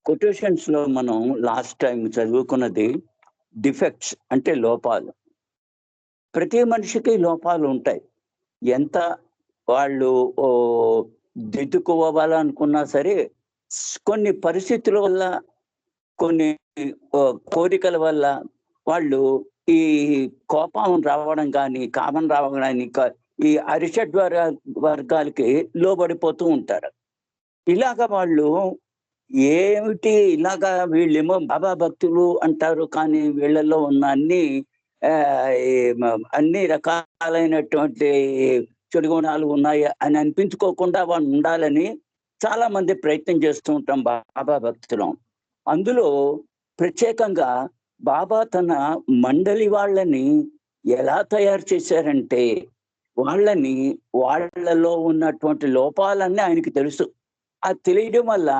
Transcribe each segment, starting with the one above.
Quotations లో మనం last time చదువుకున్నది డిఫెక్ట్స్ అంటే లోపాలు. ప్రతి మనిషికి లోపాలు ఉంటాయి. ఎంత వాళ్ళు ఓ దిద్దుకోవాలనుకున్నా సరే, కొన్ని పరిస్థితుల వల్ల, కొన్ని కోరికల వల్ల వాళ్ళు ఈ కోపం రావడం గానీ, కామం రావడం గానీ, ఈ అరిషడ్ వర్గాలకి లోబడిపోతూ ఉంటారు. ఇలాగ వాళ్ళు ఏమిటి ఇలాగా వీళ్ళేమో బాబా భక్తులు అంటారు. కానీ వీళ్ళలో ఉన్న ఈ అన్ని రకాలైనటువంటి చెడు గుణాలు ఉన్నాయి అని అనిపించుకోకుండా వాళ్ళు ఉండాలని చాలా మంది ప్రయత్నం చేస్తూ ఉంటాం బాబా భక్తులం. అందులో ప్రత్యేకంగా బాబా తన మండలి వాళ్ళని ఎలా తయారు చేశారంటే, వాళ్ళని వాళ్ళలో ఉన్నటువంటి లోపాలన్నీ ఆయనకి తెలుసు. అది తెలియడం వల్ల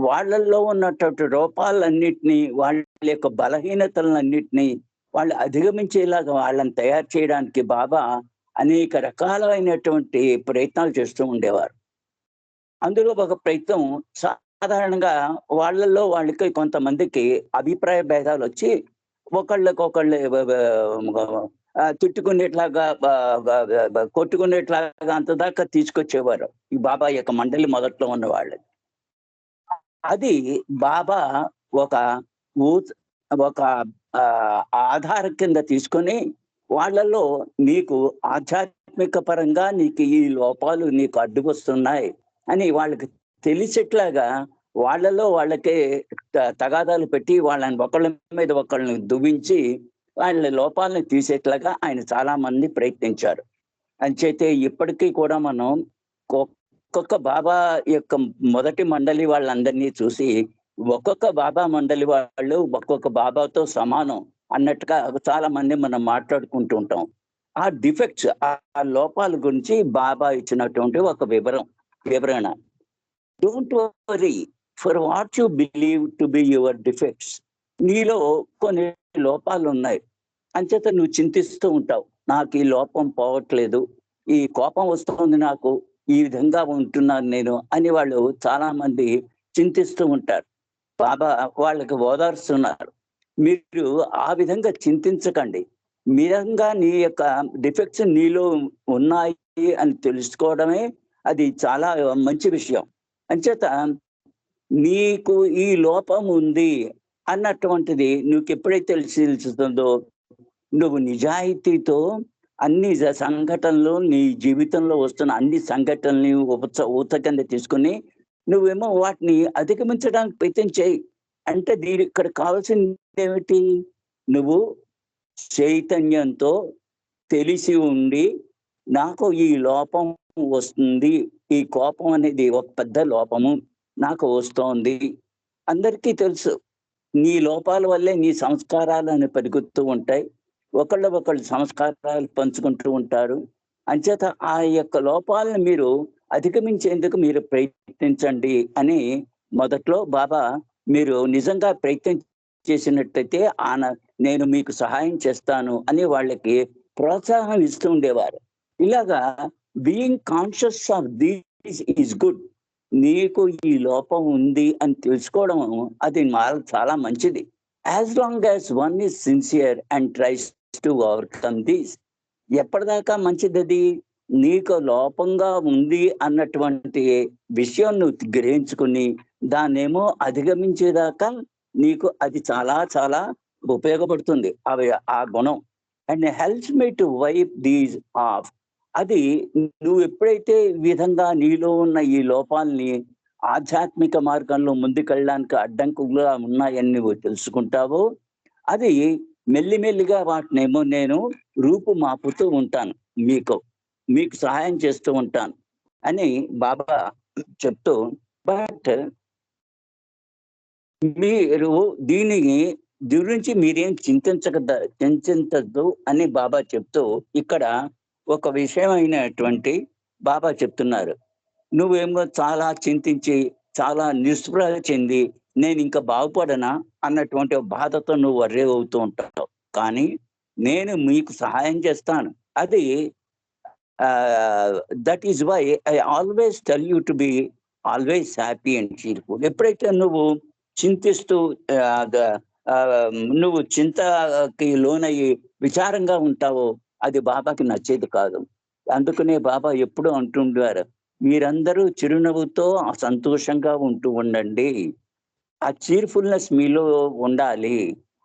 వాళ్ళల్లో ఉన్నటువంటి లోపాలన్నిటిని, వాళ్ళ యొక్క బలహీనతలన్నిటిని వాళ్ళు అధిగమించేలాగా వాళ్ళని తయారు చేయడానికి బాబా అనేక రకాలైనటువంటి ప్రయత్నాలు చేస్తూ ఉండేవారు. అందులో ఒక ప్రయత్నం సాధారణంగా వాళ్ళకి కొంతమందికి అభిప్రాయ భేదాలొచ్చి ఒకళ్ళకొకళ్ళు తిట్టుకునేట్లాగా కొట్టుకునేట్లాగా అంత దాకా తీసుకొచ్చేవారు. ఈ బాబా యొక్క మండలి మొదట్లో ఉన్నవాళ్ళు. అది బాబా ఒక ఊత్ ఒక ఆధారం కింద తీసుకొని వాళ్ళలో నీకు ఆధ్యాత్మిక పరంగా నీకు ఈ లోపాలు నీకు అడ్డుకొస్తున్నాయి అని వాళ్ళకి తెలిసేట్లాగా వాళ్ళలో వాళ్ళకే తగాదాలు పెట్టి వాళ్ళని ఒకళ్ళ మీద ఒకళ్ళని దువ్వించి వాళ్ళ లోపాలను తీసేట్లాగా ఆయన చాలా మంది ప్రయత్నించారు. అంచేతే ఇప్పటికీ కూడా మనం ఒక్కొక్క బాబా యొక్క మొదటి మండలి వాళ్ళందరినీ చూసి ఒక్కొక్క బాబా మండలి వాళ్ళు ఒక్కొక్క బాబాతో సమానం అన్నట్టుగా చాలా మంది మనం మాట్లాడుకుంటూ ఉంటాం. ఆ డిఫెక్ట్స్, ఆ లోపాల గురించి బాబా ఇచ్చినటువంటి ఒక వివరణ. Don't worry for what you believe to be your defects. నీలో కొన్ని లోపాలు ఉన్నాయి, అంచేత నువ్వు చింతిస్తూ ఉంటావు. నాకు ఈ లోపం పోవట్లేదు, ఈ కోపం వస్తుంది, నాకు ఈ విధంగా ఉంటున్నాను నేను అని వాళ్ళు చాలా మంది చింతిస్తూ ఉంటారు. బాబా వాళ్ళకి ఓదార్స్తున్నారు. మీరు ఆ విధంగా చింతించకండి. నిజంగా నీ యొక్క డిఫెక్ట్స్ నీలో ఉన్నాయి అని తెలుసుకోవడమే అది చాలా మంచి విషయం. అంచేత నీకు ఈ లోపం ఉంది అన్నటువంటిది నీకెప్పుడైతే తెలుస్తుందో, నువ్వు నిజాయితీతో అన్ని సంఘటనలు నీ జీవితంలో వస్తున్న అన్ని సంఘటనల్ని ఊత కింద తీసుకుని నువ్వేమో వాటిని అధిగమించడానికి ప్రయత్నం చేయి. అంటే ఇక్కడ కావాల్సింది ఏమిటి? నువ్వు చైతన్యంతో తెలిసి ఉండి, నాకు ఈ లోపం వస్తుంది, ఈ కోపం అనేది ఒక పెద్ద లోపము నాకు వస్తోంది. అందరికీ తెలుసు నీ లోపాల వల్లే నీ సంస్కారాలు పెరుగుతూ ఉంటాయి. ఒకళ్ళు సంస్కారాలు పంచుకుంటూ ఉంటారు. అంచేత ఆ యొక్క లోపాలను మీరు అధిగమించేందుకు మీరు ప్రయత్నించండి అని మొదట్లో బాబా మీరు నిజంగా ప్రయత్నం చేసినట్టయితే నేను మీకు సహాయం చేస్తాను అని వాళ్ళకి ప్రోత్సాహం ఇస్తూ ఉండేవారు. ఇలాగా being conscious of this is good. నీకు ఈ లోపం ఉంది అని తెలుసుకోవడం అది చాలా మంచిది. As long as one is sincere and tries to overcome this. ఎప్పటిదాకా మంచిది? నీకు లోపంగా ఉంది అన్నటువంటి విషయం నువ్వు గ్రహించుకుని దాన్నేమో అధిగమించేదాకా నీకు అది చాలా చాలా ఉపయోగపడుతుంది ఆ గుణం. And helps me to wipe these off. అది నువ్వు ఎప్పుడైతే ఈ విధంగా నీలో ఉన్న ఈ లోపాలని ఆధ్యాత్మిక మార్గంలో ముందుకెళ్ళడానికి అడ్డంకులుగా ఉన్నాయని నువ్వు తెలుసుకుంటావో, అది మెల్లిమెల్లిగా వాటినేమో నేను రూపుమాపుతూ ఉంటాను, మీకు సహాయం చేస్తూ ఉంటాను అని బాబా చెప్తూ, బట్ మీరు దీని గురించి మీరేం చింతించద్దు అని బాబా చెప్తూ ఇక్కడ ఒక విషయమైనటువంటి బాబా చెప్తున్నారు. నువ్వేమో చాలా చింతించి చాలా నిస్పృహ చెంది నేను ఇంకా బాగుపడనా అన్నటువంటి బాధతో నువ్వు వర్రీ అవుతూ ఉంటావు. కానీ నేను మీకు సహాయం చేస్తాను. అది that is why I always tell you to be always happy and cheerful. ఎప్పుడైతే నువ్వు చింతిస్తూ ఆహ్, గ నువ్వు చింతకి లోనయ్యి విచారంగా ఉంటావో అది బాబాకి నచ్చేది కాదు. అందుకనే బాబా ఎప్పుడూ అంటుండారు, "మీరందరూ చిరునవ్వుతో సంతోషంగా ఉంటూ ఉండండి. ఆ చీర్‌ఫుల్‌నెస్ మీలో ఉండాలి.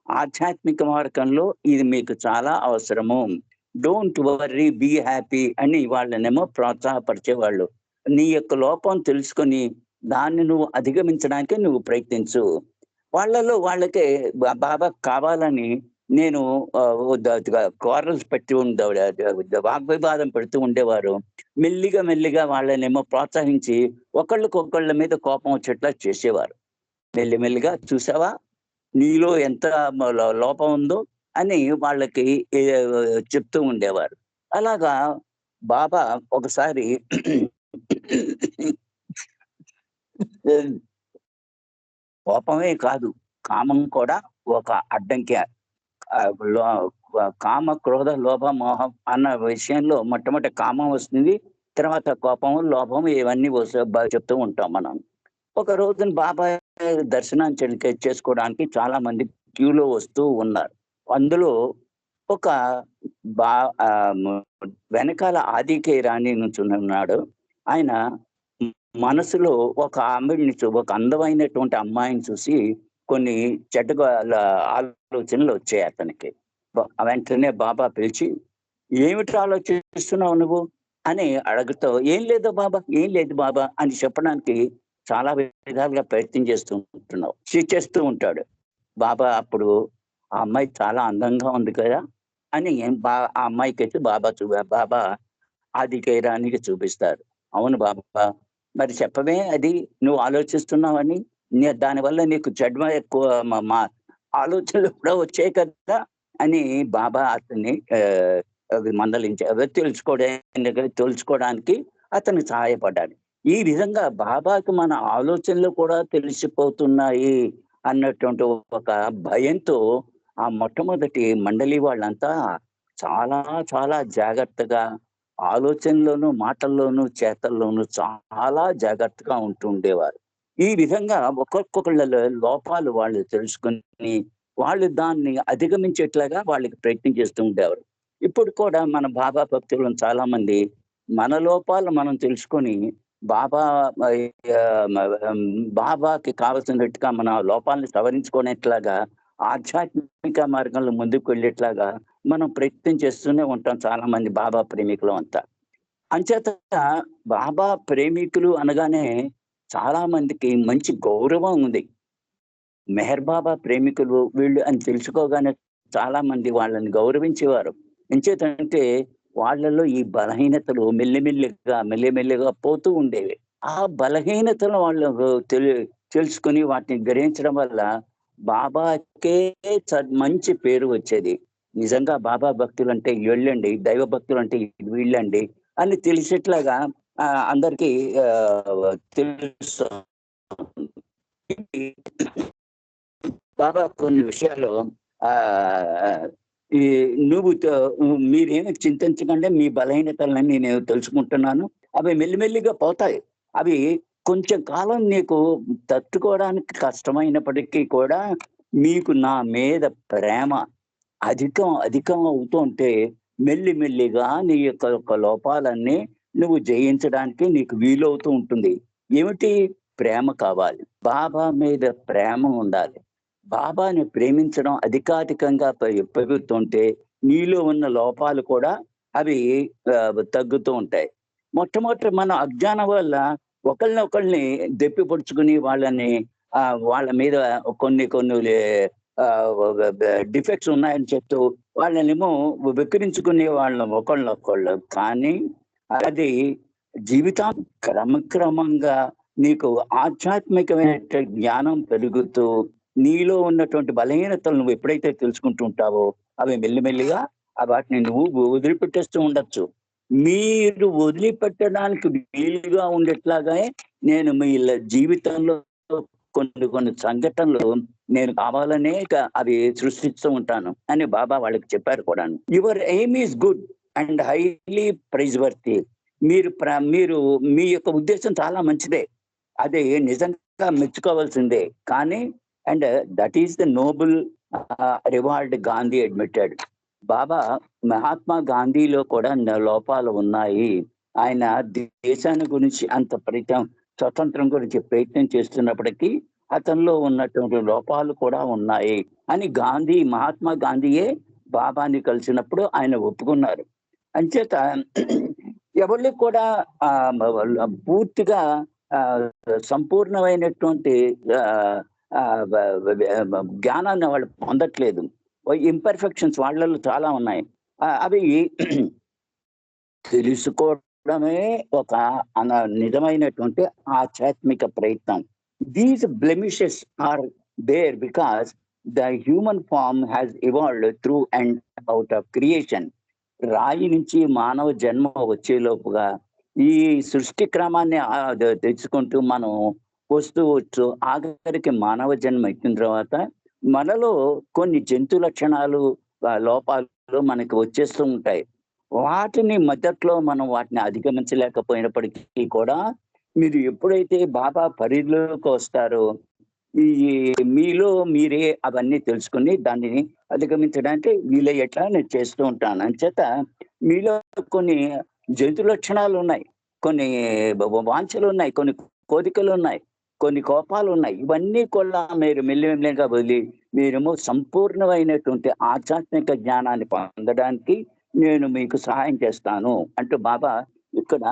ఆధ్యాత్మిక మార్గంలో ఇది మీకు చాలా అవసరము. డోంట్ వర్రీ, బీ హ్యాపీ" అని వాళ్ళనేమో ప్రోత్సాహపరిచేవాళ్ళు. నీ యొక్క లోపం తెలుసుకొని, దాన్ని నువ్వు అధిగమించడానికి నువ్వు ప్రయత్నించు. వాళ్ళలో వాళ్ళకే బాగా కావాలని నేను క్వారల్స్ పెట్టి వాగ్వివాదం పెడుతూ ఉండేవారు. మెల్లిగా, మెల్లిగా వాళ్ళనేమో ప్రోత్సహించి ఒకళ్ళకొకళ్ళ మీద కోపం వచ్చేట్లా చేసేవారు. మెల్లిమెల్లిగా చూసావా? నీలో ఎంత లోపం ఉందో అని వాళ్ళకి ఏ చెప్తూ ఉండేవారు. అలాగా బాబా ఒకసారి కోపమే కాదు, కామం కూడా ఒక అడ్డంకే. ఆహ్, లో కామ, క్రోధ, లోభ, మోహం అన్న విషయంలో మొట్టమొదటి కామం వస్తుంది. తర్వాత కోపం, లోభం ఇవన్నీ చెప్తూ ఉంటాం మనం. ఒక రోజున బాబా దర్శనానికి చేసుకోవడానికి చాలా మంది క్యూలో వస్తూ ఉన్నారు. అందులో ఒక బా ఆహ్, మ వెనకాల 'ఆదికే రాణి' నుంచునున్నాడు. ఆయన మ్ మనసులో ఒక ఆమెని ఒక అందమైనటువంటి అమ్మాయిని చూసి కొన్ని చెడ్డగా ఆలోచనలొచ్చాయి అతనికి. వెంటనే బాబా పిలిచి, "ఏమిటి ఆలోచిస్తున్నావు నువ్వు?" అని అడుగుతూ, "ఏం లేదు బాబా, ఏం లేదు బాబా" అని చెప్పడానికి చాలా విధాలుగా ప్రయత్నం చేస్తూ ఉంటున్నావు. చేస్తూ ఉంటాడు. బాబా అప్పుడు, "ఆ అమ్మాయి చాలా అందంగా ఉంది కదా!" అని ఆ అమ్మాయికైతే బాబా ఆది కైరానికి చూపిస్తారు. "అవును బాబా, మరి చెప్పవే అది నువ్వు ఆలోచిస్తున్నావని? దానివల్ల నీకు చెడ్మ ఎక్కువ ఆలోచనలు కూడా వచ్చాయి కదా!" అని బాబా అతన్ని అవి మందలించారు. తెలుసుకోవడానికి అతను సహాయపడ్డాడు. ఈ విధంగా బాబాకి మన ఆలోచనలు కూడా తెలిసిపోతున్నాయి అన్నటువంటి ఒక భయంతో ఆ మొట్టమొదటి మండలి వాళ్ళంతా చాలా చాలా జాగ్రత్తగా ఆలోచనలోను, మాటల్లోను, చేతల్లోను చాలా జాగ్రత్తగా ఉంటూ ఉండేవారు. ఈ విధంగా ఒక్కొక్కళ్ళ లోపాలు వాళ్ళు తెలుసుకొని, వాళ్ళు దాన్ని అధిగమించేట్లాగా వాళ్ళకి ప్రయత్నం చేస్తూ ఉండేవారు. ఇప్పుడు కూడా మన బాబా భక్తులు చాలామంది మన లోపాలు మనం తెలుసుకొని బాబా బాబాకి కావాల్సినట్టుగా మన లోపాలను సవరించుకునేట్లాగా ఆధ్యాత్మిక మార్గంలో ముందుకు వెళ్ళేట్లాగా మనం ప్రయత్నం చేస్తూనే ఉంటాం చాలా మంది బాబా ప్రేమికులు అంతా. అంచేత బాబా ప్రేమికులు అనగానే చాలా మందికి మంచి గౌరవం ఉంది. మెహర్ బాబా ప్రేమికులు వీళ్ళు అని తెలుసుకోగానే చాలా మంది వాళ్ళని గౌరవించేవారు. ఎంచేతంటే వాళ్ళలో ఈ బలహీనతలు మెల్లిమెల్లిగా పోతూ ఉండేవి. ఆ బలహీనతను వాళ్ళు తెలుసుకొని వాటిని గ్రహించడం వల్ల బాబాకే మంచి పేరు వచ్చేది. నిజంగా బాబా భక్తులంటే ఈళ్ళండి, దైవ భక్తులంటే వీళ్ళండి అని తెలిసేట్లాగా అందరికీ తెలుస్తుంది. బాబా కొన్ని విషయాలు ఆహ్, ఈ నువ్వు మీరేమి చింతించకండి. మీ బలహీనతలన్నీ నేను తెలుసుకుంటున్నాను. అవి మెల్లిమెల్లిగా పోతాయి. అవి కొంచెం కాలం నీకు తట్టుకోవడానికి కష్టమైనప్పటికీ కూడా మీకు నా మీద ప్రేమ అధికం అవుతూ ఉంటే మెల్లిమెల్లిగా నీ యొక్క లోపాలన్నీ నువ్వు జయించడానికి నీకు వీలవుతూ ఉంటుంది. ఏమిటి? ప్రేమ కావాలి. బాబా మీద ప్రేమ ఉండాలి. బాబాని ప్రేమించడం అధికాధికంగా పెరుగుతుంటే నీలో ఉన్న లోపాలు కూడా అవి తగ్గుతూ ఉంటాయి. మొట్టమొదట మన అజ్ఞానం వల్ల ఒకళ్ళనొకళ్ళని దెప్పి పొడుచుకుని వాళ్ళని వాళ్ళ మీద కొన్ని కొన్ని డిఫెక్ట్స్ ఉన్నాయని చెప్తూ వాళ్ళనేమో వెక్కిరించుకునే వాళ్ళం ఒకళ్ళనొకళ్ళు. కానీ అది క్రమక్రమంగా నీకు ఆధ్యాత్మికమైన జ్ఞానం పెరుగుతూ నీలో ఉన్నటువంటి బలహీనతలు నువ్వు ఎప్పుడైతే తెలుసుకుంటూ ఉంటావో అవి మెల్లిమెల్లిగా వాటిని నువ్వు వదిలిపెట్టేస్తూ ఉండొచ్చు. మీరు వదిలిపెట్టడానికి వీలుగా ఉండేట్లాగానే నేను మీ జీవితంలో కొన్ని కొన్ని సంఘటనలు నేను కావాలనే అవి సృష్టిస్తూ ఉంటాను అని బాబా వాళ్ళకి చెప్పారు కూడాను. Your aim is good and highly praiseworthy. మీరు మీ యొక్క ఉద్దేశ్యం చాలా మంచిదే. అది నిజంగా మెచ్చుకోవాల్సిందే. కానీ and that is the noble reward Gandhi admitted. Baba Mahatma గాంధీలో కూడా లోపాలు ఉన్నాయి. ఆయన దేశాన్ని గురించి అంత స్వతంత్రం గురించి ప్రయత్నం చేస్తున్నప్పటికీ అతనిలో ఉన్నటువంటి లోపాలు కూడా ఉన్నాయి అని మహాత్మా గాంధీయే బాబాని కలిసినప్పుడు ఆయన ఒప్పుకున్నారు. అంచేత ఎవళ్ళు కూడా పూర్తిగా సంపూర్ణమైనటువంటి ఆహ్, ఆహ్, వ వ జ్ఞానాన్ని వాళ్ళు పొందట్లేదు. ఇంపర్ఫెక్షన్స్ వాళ్ళలో చాలా ఉన్నాయి. అవి తెలుసుకోవడమే ఒక నిజమైనటువంటి ఆధ్యాత్మిక ప్రయత్నం. These blemishes are there because the human form has evolved through and out of creation. రాయి నుంచి మానవ జన్మ వచ్చేలోపుగా ఈ సృష్టి క్రమాన్ని తెచ్చుకుంటూ మనం వస్తూ ఆఖరికి మానవ జన్మ ఎక్కిన తర్వాత మనలో కొన్ని జంతు లక్షణాలు, లోపాలు మనకి వచ్చేస్తూ ఉంటాయి. వాటిని మొదట్లో మనం వాటిని అధిగమించలేకపోయినప్పటికీ కూడా మీరు ఎప్పుడైతే బాబా పరిధిలోకి వస్తారో ఈ మీలో మీరే అవన్నీ తెలుసుకొని దానిని అధిగమించడానికి వీలయ్యేట్లా నేను చేస్తూ ఉంటాను. అంచేత మీలో కొన్ని జంతు లక్షణాలు ఉన్నాయి, కొన్ని వాంఛలు ఉన్నాయి, కొన్ని కోరికలు ఉన్నాయి, కొన్ని కోపాలు ఉన్నాయి. ఇవన్నీ కూడా మీరు మెల్లిమెల్లిగా వదిలి మీరేమో సంపూర్ణమైనటువంటి ఆధ్యాత్మిక జ్ఞానాన్ని పొందడానికి నేను మీకు సహాయం చేస్తాను అంటూ బాబా ఇక్కడ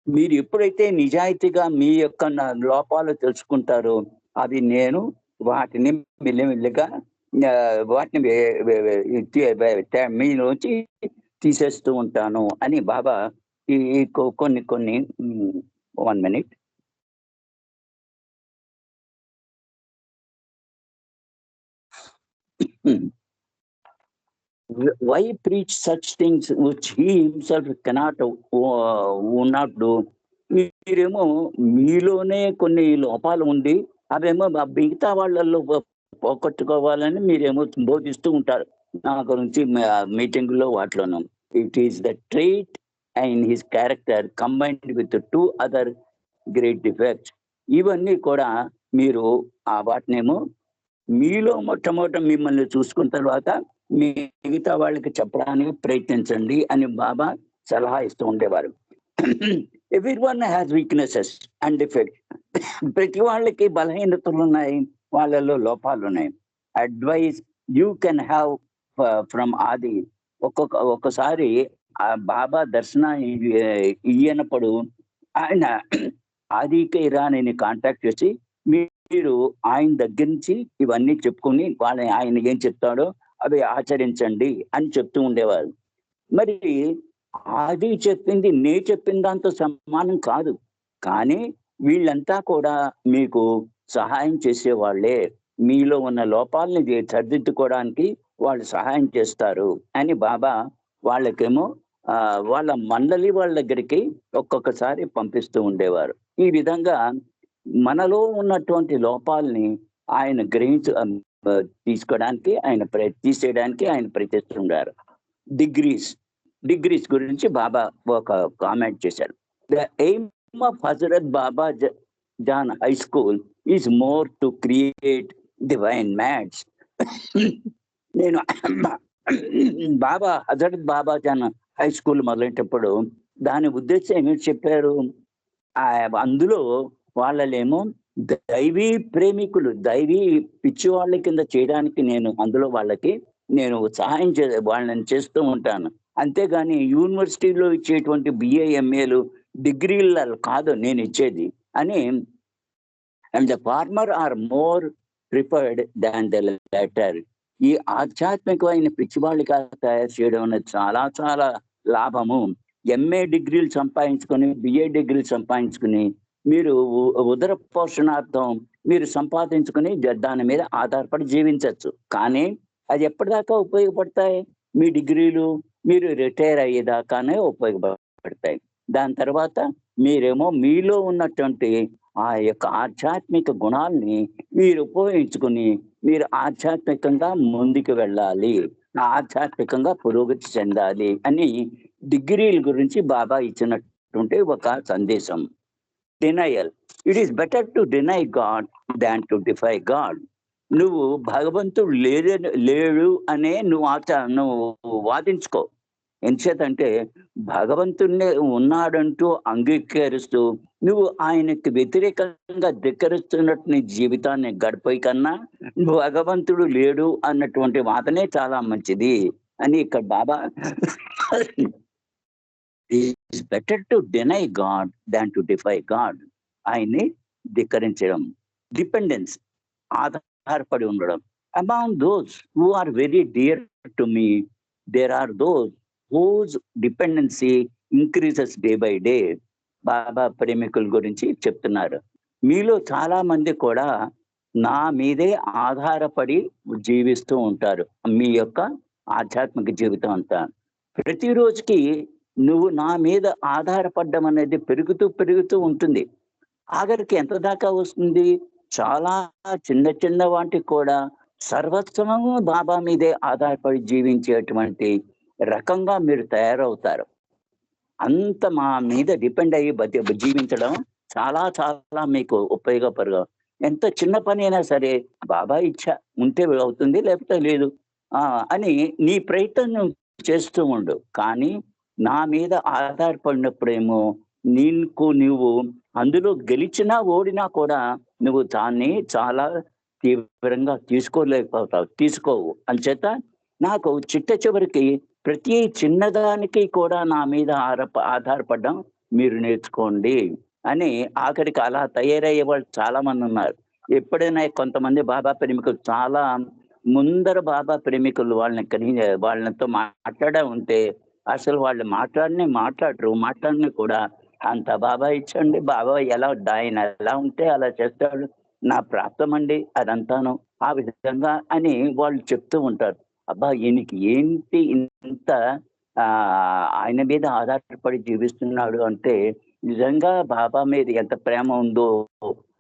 మీరు ఎప్పుడైతే నిజాయితీగా మీ యొక్క లోపాలు తెలుసుకుంటారో అవి నేను వాటిని మెల్లిమెల్లిగా వాటిని మీలోంచి తీసేస్తూ ఉంటాను అని బాబా ఈ కొన్ని కొన్ని 1 minute. Why preach such things which he himself cannot would not do? మీరేమో మీలోనే కొన్ని లోపాలు ఉండి అవేమో మిగతా వాళ్ళల్లో పోగొట్టుకోవాలని మీరేమో బోధిస్తూ ఉంటారు నా గురించి మీటింగ్లో వాటిలోనూ. It is the trait and his character combined with 2 other great defects. ఇవన్నీ కూడా మీరు వాటినేమో మీలో మొట్టమొదట మిమ్మల్ని చూసుకున్న తర్వాత మిగతా వాళ్ళకి చెప్పడానికి ప్రయత్నించండి అని బాబా సలహా ఇస్తూ ఉండేవారు. Everyone has weaknesses and defect. ప్రతి వాళ్ళకి బలహీనతలు ఉన్నాయి, వాళ్ళలో లోపాలు ఉన్నాయి. Advice you can have from ఆది. ఒక్కసారి ఆ బాబా దర్శనం ఇయ్యనప్పుడు ఆయన ఆదికే ఇరానీని కాంటాక్ట్ చేసి మీరు ఆయన దగ్గర నుంచి ఇవన్నీ చెప్పుకొని ఆయన ఏం చెప్తాడో అవి ఆచరించండి అని చెప్తూ ఉండేవారు. మరి అది చెప్పింది చెప్పిన దాంతో సమానం కాదు. కానీ వీళ్ళంతా కూడా మీకు సహాయం చేసేవాళ్ళే. మీలో ఉన్న లోపాలని సరిదిద్దుకోవడానికి వాళ్ళు సహాయం చేస్తారు అని బాబా వాళ్ళకేమో వాళ్ళ మండలి వాళ్ళ దగ్గరికి ఒక్కొక్కసారి పంపిస్తూ ఉండేవారు. ఈ విధంగా మనలో ఉన్నటువంటి లోపాలని ఆయన తీసుకోవడానికి తీసేయడానికి ఆయన ప్రయత్నిస్తున్నారు. డిగ్రీస్ గురించి బాబా ఒక కామెంట్ చేశారు. The aim of Hazrat Baba Jan high school is more to create divine mats. నేను హజరత్ బాబా జాన్ హై స్కూల్ మొదలైనప్పుడు దాని ఉద్దేశం ఏమిటి చెప్పారు? అందులో వాళ్ళేమో దైవీ ప్రేమికులు, దైవీ పిచ్చి వాళ్ళ కింద చేయడానికి అందులో వాళ్ళకి నేను సహాయం వాళ్ళని చేస్తూ ఉంటాను. అంతేగాని యూనివర్సిటీలో ఇచ్చేటువంటి బిఏ ఎంఏలు డిగ్రీలు కాదు నేను ఇచ్చేది అని. And the former are more preferred than the latter. ఈ ఆధ్యాత్మికమైన పిచ్చి వాళ్ళకి తయారు చేయడం అనేది చాలా చాలా లాభము. ఎంఏ డిగ్రీలు సంపాదించుకొని, బిఏ డిగ్రీలు సంపాదించుకుని మీరు ఉదర పోషణార్థం మీరు సంపాదించుకుని దాని మీద ఆధారపడి జీవించవచ్చు. కానీ అది ఎప్పటిదాకా ఉపయోగపడతాయి? మీ డిగ్రీలు మీరు రిటైర్ అయ్యేదాకానే ఉపయోగపడతాయి. దాని తర్వాత మీరేమో మీలో ఉన్నటువంటి ఆ యొక్క ఆధ్యాత్మిక గుణాల్ని మీరు ఉపయోగించుకుని మీరు ఆధ్యాత్మికంగా ముందుకు వెళ్ళాలి, ఆధ్యాత్మికంగా పురోగతి చెందాలి అని డిగ్రీల గురించి బాబా ఇచ్చినటువంటి ఒక సందేశం. Denial. It is better to deny God than to defy God. నువ్వు భగవంతుడు లేడు అనే నువ్వు వాదించుకో. ఎంచేతంటే భగవంతుణ్ణి ఉన్నాడంటూ అంగీకరిస్తూ నువ్వు ఆయనకి వ్యతిరేకంగా ధిక్కరిస్తున్నట్టు నీ జీవితాన్ని గడిపే కన్నా భగవంతుడు లేడు అన్నటువంటి వాదనే చాలా మంచిది అని ఇక్కడ Baba it's better to deny God than to defy God. ఆయన్ని ధిక్కరించడం, డిపెండెన్స్, ఆధారపడి ఉండడం. Among those who are very dear to me there are those whose dependency increases day by day. Baba ప్రేమికుల గురించి చెప్తున్నారు. మీలో చాలా మంది కూడా నా మీదే ఆధారపడి జీవిస్తూ ఉంటారు. మీ యొక్క ఆధ్యాత్మిక జీవితం అంతా ప్రతిరోజుకి నువ్వు నా మీద ఆధారపడడం అనేది పెరుగుతూ ఉంటుంది. ఆఖరికి ఎంత దాకా వస్తుంది? చాలా చిన్న చిన్న వాటికి కూడా సర్వస్వము బాబా మీదే ఆధారపడి జీవించేటువంటి రకంగా మీరు తయారవుతారు. అంత మా మీద డిపెండ్ అయ్యి జీవించడం చాలా చాలా మీకు ఉపయోగపడగా. ఎంత చిన్న పని అయినా సరే బాబా ఇచ్చ ఉంటే అవుతుంది, లేకపోతే లేదు అని నీ ప్రయత్నం చేస్తూ ఉండు. కానీ నా మీద ఆధారపడినప్పుడేమో నువ్వు అందులో గెలిచినా ఓడినా కూడా నువ్వు దాన్ని చాలా తీవ్రంగా తీసుకోవు. అంచేత నాకు చిట్ట చివరికి ప్రతి చిన్నదానికి కూడా నా మీద ఆధారపడడం మీరు నేర్చుకోండి అని ఆఖరికి అలా తయారయ్యే వాళ్ళు చాలా మంది ఉన్నారు. ఎప్పుడైనా కొంతమంది బాబా ప్రేమికులు చాలా ముందర బాబా ప్రేమికులు వాళ్ళతో మాట్లాడే ఉంటే అసలు వాళ్ళు మాట్లాడిన కూడా అంత బాబా ఇచ్చండి, బాబా ఆయన ఎలా ఉంటే అలా చేస్తాడు, నా ప్రాప్తం అండి అదంతాను ఆ విధంగా అని వాళ్ళు చెప్తూ ఉంటారు. అబ్బా ఈయనకి ఏంటి ఇంత ఆయన మీద ఆధారపడి జీవిస్తున్నాడు అంటే నిజంగా బాబా మీద ఎంత ప్రేమ ఉందో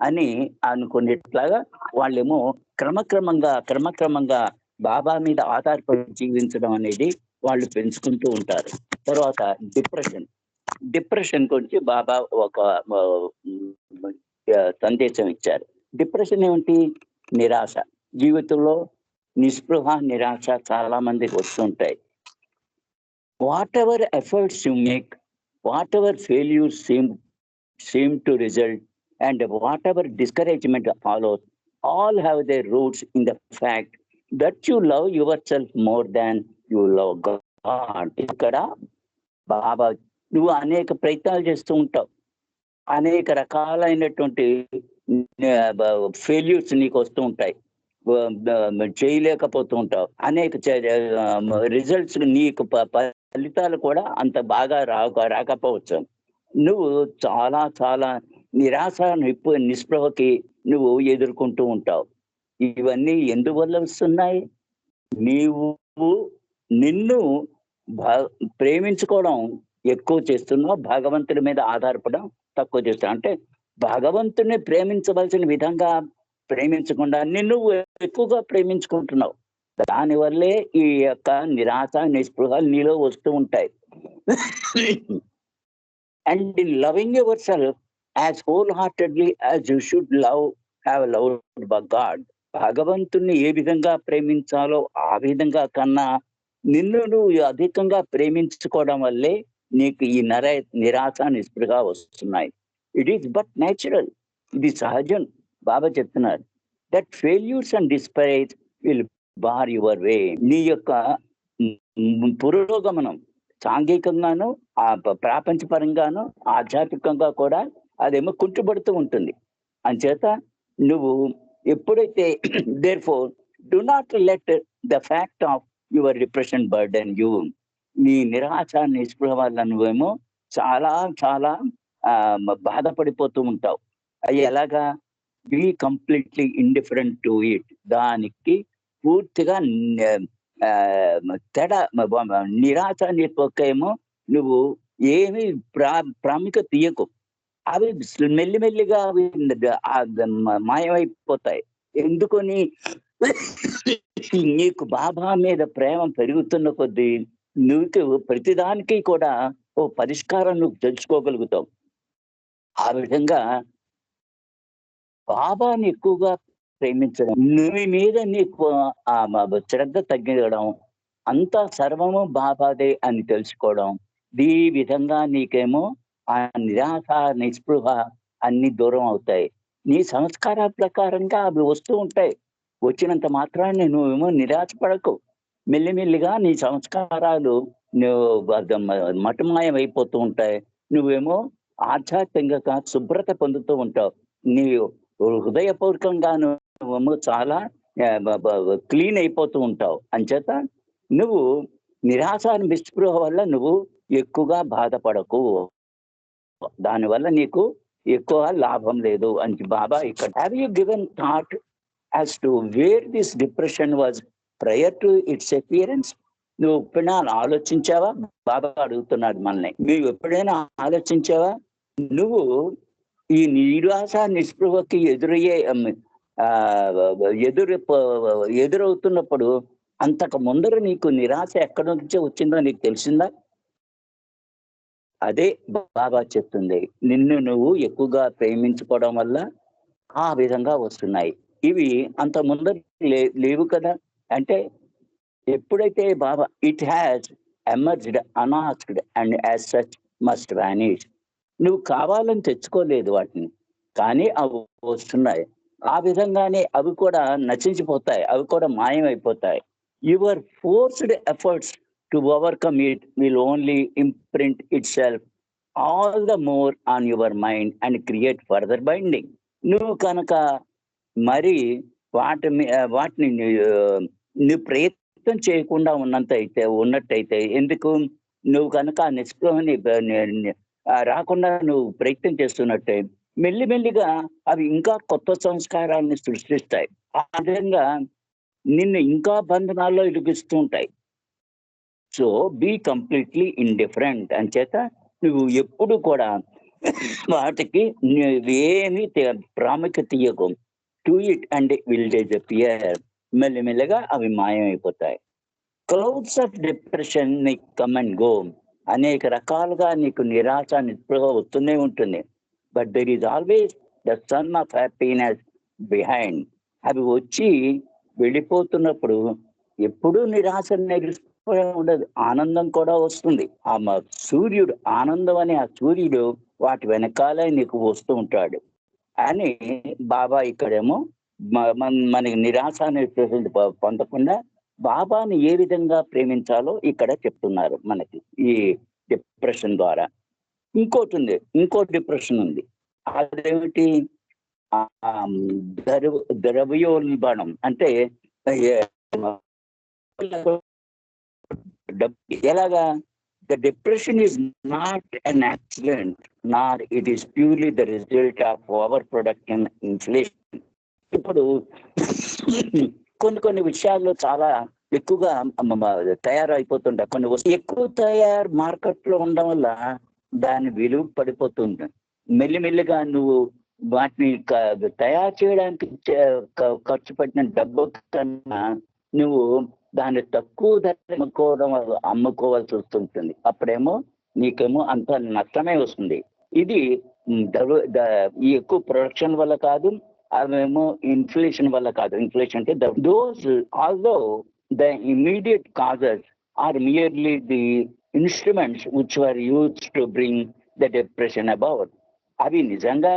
అని అనుకునేట్లాగా వాళ్ళేమో క్రమక్రమంగా బాబా మీద ఆధారపడి జీవించడం అనేది వాళ్ళు పెంచుకుంటూ ఉంటారు. తర్వాత డిప్రెషన్ గురించి బాబా ఒక సందేశం ఇచ్చారు. డిప్రెషన్ ఏమిటి? నిరాశ. జీవితంలో నిస్పృహ, నిరాశ చాలా మందికి వస్తుంటాయి. What ever efforts you make, what ever failures seem to result, and whatever discouragement follows, all have their roots in the fact that you love yourself more than you love God. ఇక్కడ బాబా నువ్వు అనేక ప్రయత్నాలు చేస్తూ ఉంటావు, అనేక రకాలైనటువంటి failures నీకు వస్తూ ఉంటాయి, చేయలేకపోతూ ఉంటావు, అనేక రిజల్ట్స్ నీకు ఫలితాలు కూడా అంత బాగా రాకపోవచ్చు. నువ్వు చాలా చాలా నిరాశ నిస్పృహకి నువ్వు ఎదుర్కొంటూ ఉంటావు. ఇవన్నీ ఎందువల్ల వస్తున్నాయి? నిన్ను ప్రేమించుకోవడం ఎక్కువ చేస్తున్నావు, భగవంతుడి మీద ఆధారపడడం తక్కువ చేస్తావు. అంటే భగవంతుని ప్రేమించవలసిన విధంగా ప్రేమించకుండా నిన్ను ఎక్కువగా ప్రేమించుకుంటున్నావు. దానివల్లే ఈ యొక్క నిరాశ నిస్పృహలు నీలో వస్తూ ఉంటాయి. And in loving yourself as wholeheartedly as you should have loved by God. భగవంతుణ్ణి ఏ విధంగా ప్రేమించాలో ఆ విధంగా కన్నా నిన్ను నువ్వు అధికంగా ప్రేమించుకోవడం వల్లే నీకు ఈ నిరాశ నిస్పృహ వస్తున్నాయి. ఇట్ ఈస్ బట్ న్యాచురల్, ఇది సహజం. బాబా చెప్తున్నారు that failures and despairs will bar your way. నీ యొక్క పురోగమనం సాంఘికంగాను ప్రాపంచపరంగాను ఆధ్యాత్మికంగా కూడా అదేమో కుంటుపడుతూ ఉంటుంది. అంచేత నువ్వు ఎప్పుడైతే therefore do not let the fact of your depression burden you. నీ నిరాశ నిస్పృహ వల్ల నువ్వేమో చాలా చాలా బాధపడిపోతూ ఉంటావు. అవి ఎలాగా? Be completely indifferent to it. దానికి పూర్తిగా నిరాశ నిస్పృహేమో నువ్వు ఏమి ప్రాముఖ్యత తీయకు. అవి మెల్లిమెల్లిగా అవి మాయమైపోతాయి. ఎందుకని? నీకు బాబా మీద ప్రేమ పెరుగుతున్న కొద్దీ నువ్వు ప్రతిదానికి కూడా ఓ పరిష్కారం నువ్వు తెలుసుకోగలుగుతావు. ఆ విధంగా బాబాని ఎక్కువగా ప్రేమించడం, నీ మీద నీకు శ్రద్ధ తగ్గియడం, అంతా సర్వము బాబాదే అని తెలుసుకోవడం. ఈ విధంగా నీకేమో ఆ నిరాశ, నిస్పృహ అన్నీ దూరం అవుతాయి. నీ సంస్కారాల ప్రకారంగా అవి వస్తూ ఉంటాయి. వచ్చినంత మాత్రాన నువ్వేమో నిరాశ పడకు. మెల్లిమెల్లిగా నీ సంస్కారాలు నువ్వు మటుమాయమైపోతూ ఉంటాయి. నువ్వేమో ఆధ్యాత్మికంగా శుభ్రత పొందుతూ ఉంటావు. నీ హృదయపూర్వకంగా నువ్వేమో చాలా క్లీన్ అయిపోతూ ఉంటావు. అంచేత నువ్వు నిరాశ, నిస్పృహ వల్ల నువ్వు ఎక్కువగా బాధపడకు. దానివల్ల నీకు ఎక్కువ లాభం లేదు అని బాబా ఇక్కడ. Have you given thought as to where this depression was prior to its appearance? నువ్వు ఎప్పుడైనా ఆలోచించావా? బాబా అడుగుతున్నాడు మనల్ని. నువ్వు ఎప్పుడైనా ఆలోచించావా? నువ్వు ఈ నిరాశ, నిస్పృహకి ఎదురయ్యే ఎదురవుతున్నప్పుడు అంతకు ముందర నీకు నిరాశ ఎక్కడి నుంచో వచ్చిందో నీకు తెలిసిందా? అదే బాబా చెప్తుంది. నిన్ను నువ్వు ఎక్కువగా ప్రేమించుకోవడం వల్ల ఆ విధంగా వస్తున్నాయి. ఇవి అంత ముందర లేవు కదా! అంటే ఎప్పుడైతే Baba it has emerged unasked and as such must vanish. నువ్వు కావాలని తెచ్చుకోలేదు వాటిని. కానీ అవి వస్తున్నాయి. ఆ విధంగానే అవి కూడా నశించిపోతాయి. అవి కూడా మాయమైపోతాయి. Your forced efforts to overcome it will only imprint itself all the more on your mind and create further binding. నువ్వు కనుక మరి వాటిని నువ్వు ప్రయత్నం చేయకుండా ఉన్నట్టయితే ఎందుకు? నువ్వు కనుక ఆ నిస్పృహని రాకుండా నువ్వు ప్రయత్నం చేస్తున్నట్టే మెల్లిమెల్లిగా అవి ఇంకా కొత్త సంస్కారాన్ని సృష్టిస్తాయి. ఆ విధంగా నిన్ను ఇంకా బంధనాల్లో ఇరికిస్తూ ఉంటాయి. So be completely indifferent. అంచేత నువ్వు ఎప్పుడు కూడా వాటికి నువ్వేమీ ప్రాముఖ్యత ఇయ్యకు. To it and will disappear. మెల్లిమెల్లిగా అవి మాయమైపోతాయి. క్లౌడ్స్ ఆఫ్ డిప్రెషన్ నీకు కమ్ అండ్ గో. అనేక రకాలుగా నీకు నిరాశ, నిస్పృహ వస్తూనే ఉంటుంది. But there is always the sun of happiness behind. అవి వచ్చి వెళ్ళిపోతున్నప్పుడు ఎప్పుడూ నిరాశ, నిస్పృహ ఉండదు. ఆనందం కూడా వస్తుంది. సూర్యుడు ఆనందం అనే ఆ సూర్యుడు వాటి వెనకాలే నీకు వస్తూ ఉంటాడు అని బాబా ఇక్కడేమో మనకి నిరాశ అనేది పొందకుండా బాబాని ఏ విధంగా ప్రేమించాలో ఇక్కడ చెప్తున్నారు మనకి ఈ డిప్రెషన్ ద్వారా. ఇంకో డిప్రెషన్ ఉంది. అదేమిటి? ద్రవ్యోల్బణం. అంటే ఎలాగా? The depression is not an accident nor it is purely the result of over production inflation. ఇప్పుడు కొన్ని విషయాల్లో చాలా ఎక్కువగా తయారైపోతుంటాయి. కొన్ని ఎక్కువ మార్కెట్ లో ఉండడం వల్ల దాని విలువ పడిపోతుంది. మెల్లిమెల్లిగా నువ్వు వాటిని తయారు చేయడానికి ఖర్చు పెట్టిన డబ్బు కన్నా నువ్వు దాన్ని తక్కువ ధర అమ్ముకోవాల్సి వస్తుంటుంది. అప్పుడేమో నీకేమో అంత నష్టమే వస్తుంది. ఇది ఈ ఎక్కువ ప్రొడక్షన్ వల్ల కాదు, అవేమో ఇన్ఫ్లేషన్ వల్ల కాదు. ఇన్ఫ్లేషన్ అంటే those although the immediate causes are merely the instruments which were used to bring the depression about. అవి నిజంగా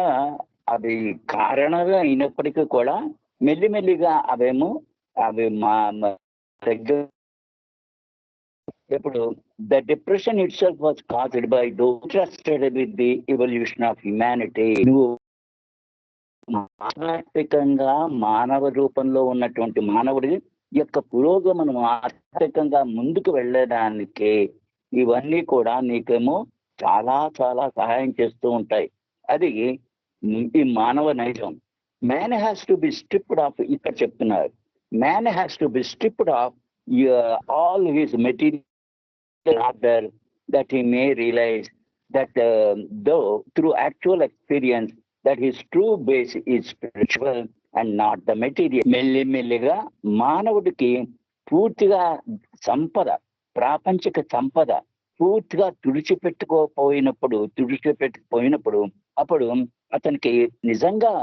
అవి కారణాలు అయినప్పటికీ కూడా మెల్లిమెల్లిగా అవేమో అవి ఇప్పుడు the depression it self was caused by those interested with the evolution of humanity. నువ్వు ఆధ్యాత్మికంగా మానవ రూపంలో ఉన్నటువంటి మానవుడి యొక్క పురోగమనం ఆధ్యాత్మికంగా ముందుకు వెళ్ళడానికి ఇవన్నీ కూడా నీకేమో చాలా చాలా సహాయం చేస్తూ ఉంటాయి. అది ఈ మానవ నైజం. Man has to be stripped off. ఇక్కడ చెప్తున్నారు, man has to be stripped off all his material order that he may realise that though through actual experience that his true base is spiritual and not the material. మెల్లిమెల్లిగా మానవుడికి పూర్తిగా సంపద, ప్రాపంచిక సంపద పూర్తిగా తుడిచిపెట్టుకోపోయినప్పుడు అప్పుడు అతనికి నిజంగా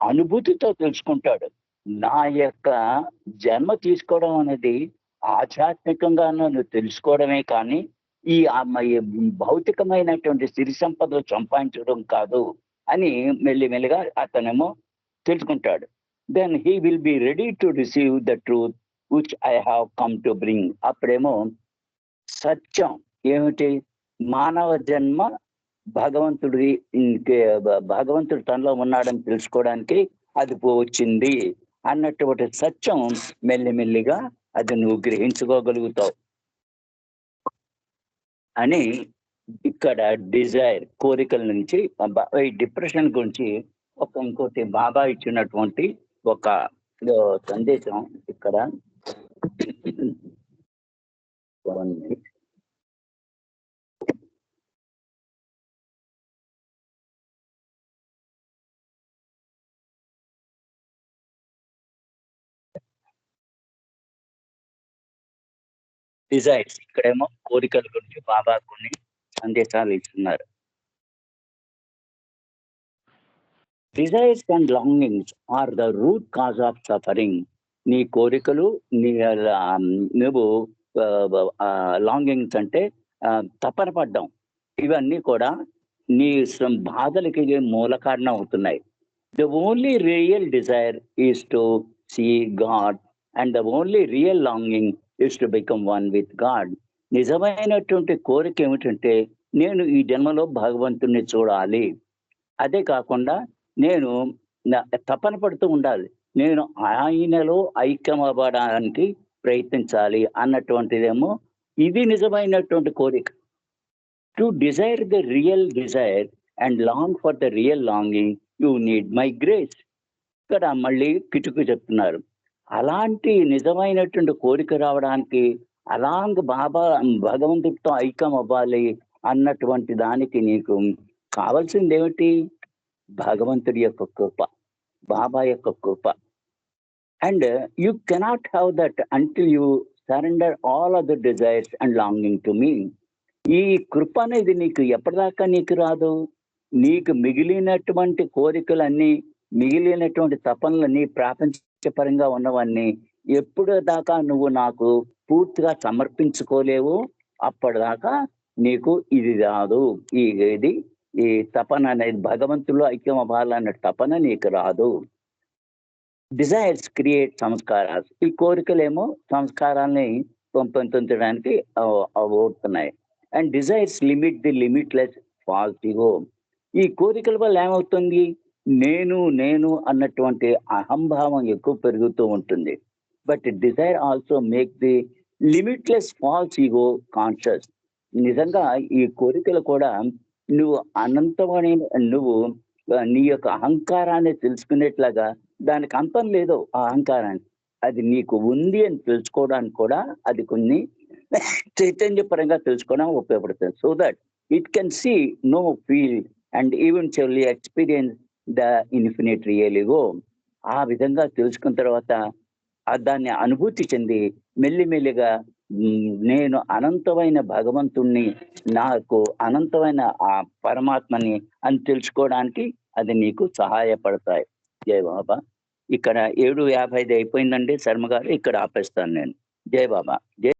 అనుభూతితో తెలుసుకుంటాడు. నా యొక్క జన్మ తీసుకోవడం అనేది ఆధ్యాత్మికంగా నన్ను తెలుసుకోవడమే కానీ, ఈ భౌతికమైనటువంటి సిరి సంపదలు సంపాదించడం కాదు అని మెల్లిమెల్లిగా అతనేమో తెలుసుకుంటాడు. Then he will be ready to receive the truth which I have come to bring. అప్పుడేమో సత్యం ఏమిటి? మానవ జన్మ భగవంతుడి భగవంతుడు తనలో ఉన్నాడని తెలుసుకోవడానికి అది వచ్చింది అన్నటువంటి సత్యం మెల్లిమెల్లిగా అది నువ్వు గ్రహించుకోగలుగుతావు అని ఇక్కడ డిజైర్ కోరికల నుంచి ఈ డిప్రెషన్ గురించి ఇంకోటి బాబా ఇచ్చినటువంటి ఒక సందేశం ఇక్కడ. 1 minute. డిజైర్స్ ఇక్కడేమో కోరికల గురించి బాబా కొన్ని సందేశాలు ఇస్తున్నారు. Desires and longings are the root cause of suffering. నీ కోరికలు నువ్వు లాంగింగ్స్ అంటే తపన పడ్డం, ఇవన్నీ కూడా నీ బాధలకి మూల కారణం అవుతున్నాయి. The only real desire is to see God and the only real longing is to become one with God. నిజమైనటువంటి కోరిక ఏమిటంటే నేను ఈ జన్మలో భగవంతుణ్ణి చూడాలి. అదే కాకుండా నేను తపన పడుతూ ఉండాలి, నేను ఆయనలో ఐక్యం అవ్వడానికి ప్రయత్నించాలి అన్నటువంటిదేమో ఇది నిజమైనటువంటి కోరిక. To Dzire the real desire and long for the real longing you need my grace. ఇక్కడ మళ్ళీ కిటుకు చెప్తున్నారు. అలాంటి నిజమైనటువంటి కోరిక రావడానికి అలాంగ్ భగవంతుడితో ఐక్యం అవ్వాలి అన్నటువంటి దానికి నీకు కావాల్సింది ఏమిటి? భగవంతుడి యొక్క కృప, బాబా యొక్క కృప. And you cannot have that until you surrender all other desires and longing to me. ఈ కృప అనేది నీకు ఎప్పటిదాకా నీకు రాదు. నీకు మిగిలినటువంటి కోరికలన్నీ, మిగిలినటువంటి తపనలన్నీ, ప్రాపంచపరంగా ఉన్నవన్నీ ఎప్పుడు దాకా నువ్వు నాకు పూర్తిగా సమర్పించుకోలేవు, అప్పటిదాకా నీకు ఇది రాదు. ఈ తపన అనేది భగవంతుల్లో ఐక్యం అవ్వాలన్న తపన నీకు రాదు. డిజైర్స్ క్రియేట్ సంస్కారాలు. ఈ కోరికలేమో సంస్కారాల్ని పెంపొందించడానికి ఓడుతున్నాయి. And desires limit the limitless false ego. ఈ కోరికల వల్ల ఏమవుతుంది? నేను నేను అన్నటువంటి అహంభావం ఎక్కువ పెరుగుతూ ఉంటుంది. But desire also make the limitless false ego conscious. నిజంగా ఈ కోరికలు కూడా నువ్వు అనంతమైన నీ యొక్క అహంకారాన్ని తెలుసుకునేట్లాగా, దానికి అంతం లేదు ఆ అహంకారానికి, అది నీకు ఉంది అని తెలుసుకోవడానికి కూడా అది కొన్ని చైతన్యపరంగా తెలుసుకోవడం ఉపయోగపడుతుంది. So that it can see, no, feel and eventually experience the infinite real ego. ఆ విధంగా తెలుసుకున్న తర్వాత దాన్ని అనుభూతి చెంది మెల్లిమెల్లిగా నేను అనంతమైన భగవంతుణ్ణి, నాకు అనంతమైన ఆ పరమాత్మని అని తెలుసుకోవడానికి అది నీకు సహాయపడతాయి. జై బాబా. ఇక్కడ 7:55 అయిపోయిందండి శర్మ గారు, ఇక్కడ ఆపేస్తాను నేను. జై బాబా. జై